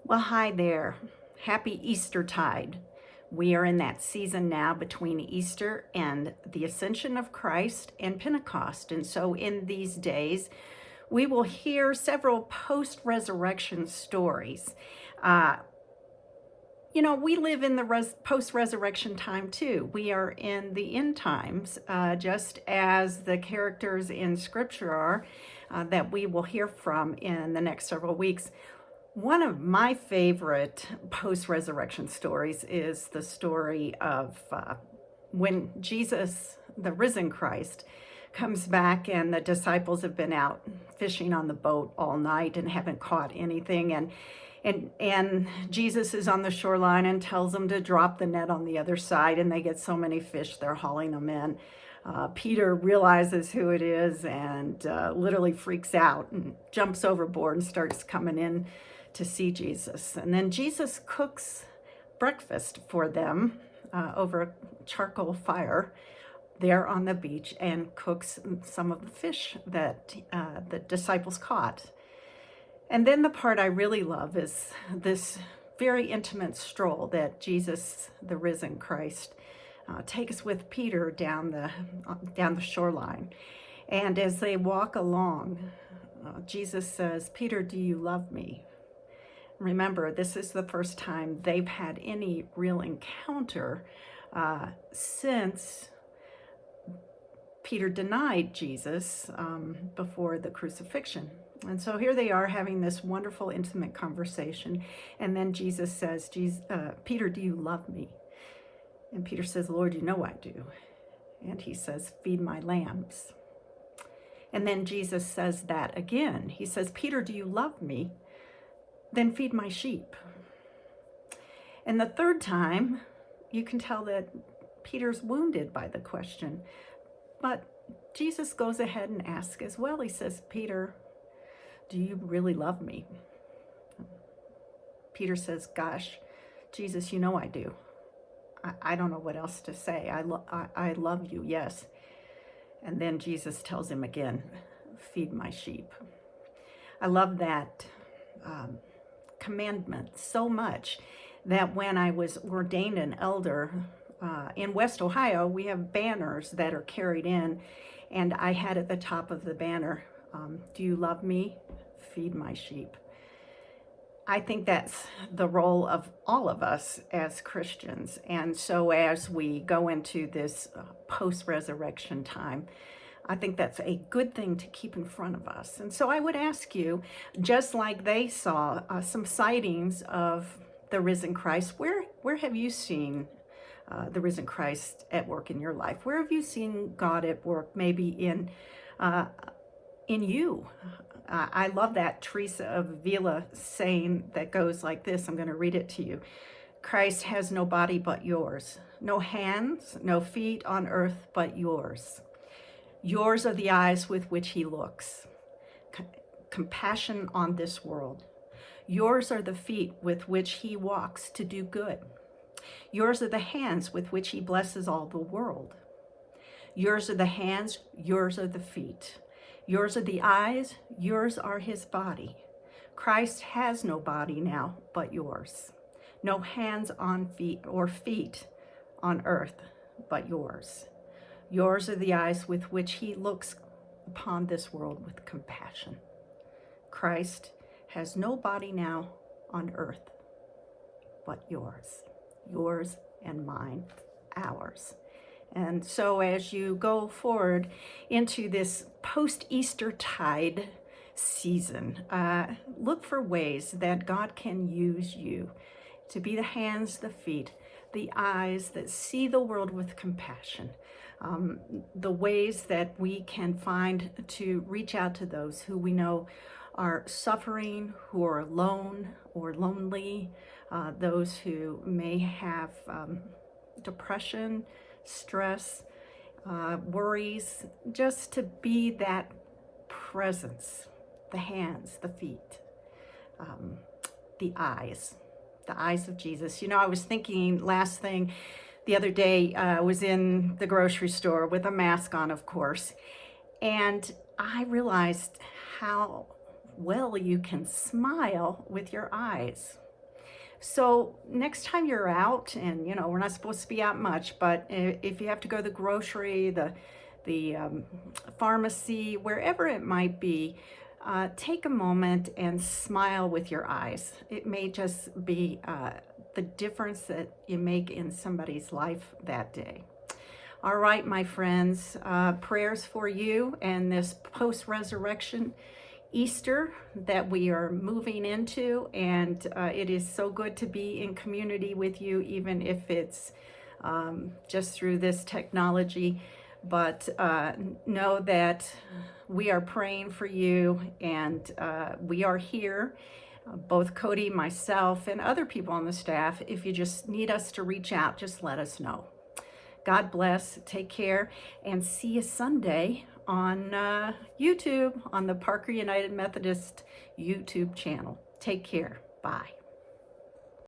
Well, hi there. Happy Eastertide. We are in that season now between Easter and the Ascension of Christ and Pentecost. And so in these days, we will hear several post-resurrection stories. Uh, we live in the post-resurrection time too. We are in the end times, just as the characters in Scripture are, that we will hear from in the next several weeks. One of my favorite post-resurrection stories is the story of when Jesus, the risen Christ, comes back and the disciples have been out fishing on the boat all night and haven't caught anything. And Jesus is on the shoreline and tells them to drop the net on the other side, and they get so many fish, they're hauling them in. Peter realizes who it is and literally freaks out and jumps overboard and starts coming in to see Jesus. And then Jesus cooks breakfast for them over a charcoal fire there on the beach and cooks some of the fish that the disciples caught. And then the part I really love is this very intimate stroll that Jesus, the risen Christ, takes with Peter down the shoreline. And as they walk along, Jesus says, "Peter, do you love me?" Remember, this is the first time they've had any real encounter since Peter denied Jesus before the crucifixion. And so here they are having this wonderful, intimate conversation. And then Jesus says, "Peter, do you love me?" And Peter says, "Lord, you know I do." And he says, "Feed my lambs." And then Jesus says that again. He says, "Peter, do you love me? Then feed my sheep." And the third time, you can tell that Peter's wounded by the question. But Jesus goes ahead and asks as well. He says, "Peter, do you really love me?" Peter says, "Gosh, Jesus, you know I do. I don't know what else to say. I love you, yes." And then Jesus tells him again, "Feed my sheep." I love that commandment so much that when I was ordained an elder in West Ohio, we have banners that are carried in, and I had at the top of the banner, "Do you love me? Feed my sheep." I think that's the role of all of us as Christians. And so as we go into this post-resurrection time, I think that's a good thing to keep in front of us. And so I would ask you, just like they saw some sightings of the risen Christ, where have you seen the risen Christ at work in your life? Where have you seen God at work, maybe in you? I love that Teresa of Avila saying that goes like this. I'm going to read it to you. "Christ has no body but yours, no hands, no feet on earth but yours. Yours are the eyes with which he looks, compassion on this world. Yours are the feet with which he walks to do good. Yours are the hands with which he blesses all the world. Yours are the hands, yours are the feet. Yours are the eyes, yours are his body. Christ has no body now but yours. No hands on feet or feet on earth but yours. Yours are the eyes with which he looks upon this world with compassion. Christ has no body now on earth but yours. Yours and mine, ours." And so as you go forward into this post-Eastertide season, look for ways that God can use you to be the hands, the feet, the eyes that see the world with compassion, the ways that we can find to reach out to those who we know are suffering, who are alone or lonely, those who may have depression, stress, worries, just to be that presence, the hands, the feet, the eyes of Jesus. I was thinking last thing the other day, I was in the grocery store with a mask on, of course, and I realized how well you can smile with your eyes. So next time you're out, and we're not supposed to be out much, but if you have to go to the grocery, the pharmacy, wherever it might be, take a moment and smile with your eyes. It may just be the difference that you make in somebody's life that day. All right, my friends, prayers for you and this post-resurrection Easter that we are moving into, and it is so good to be in community with you, even if it's just through this technology. But know that we are praying for you, and we are here, both Cody, myself, and other people on the staff. If you just need us to reach out, just let us know. God bless, take care, and see you Sunday on YouTube, on the Parker United Methodist YouTube channel. Take care. Bye.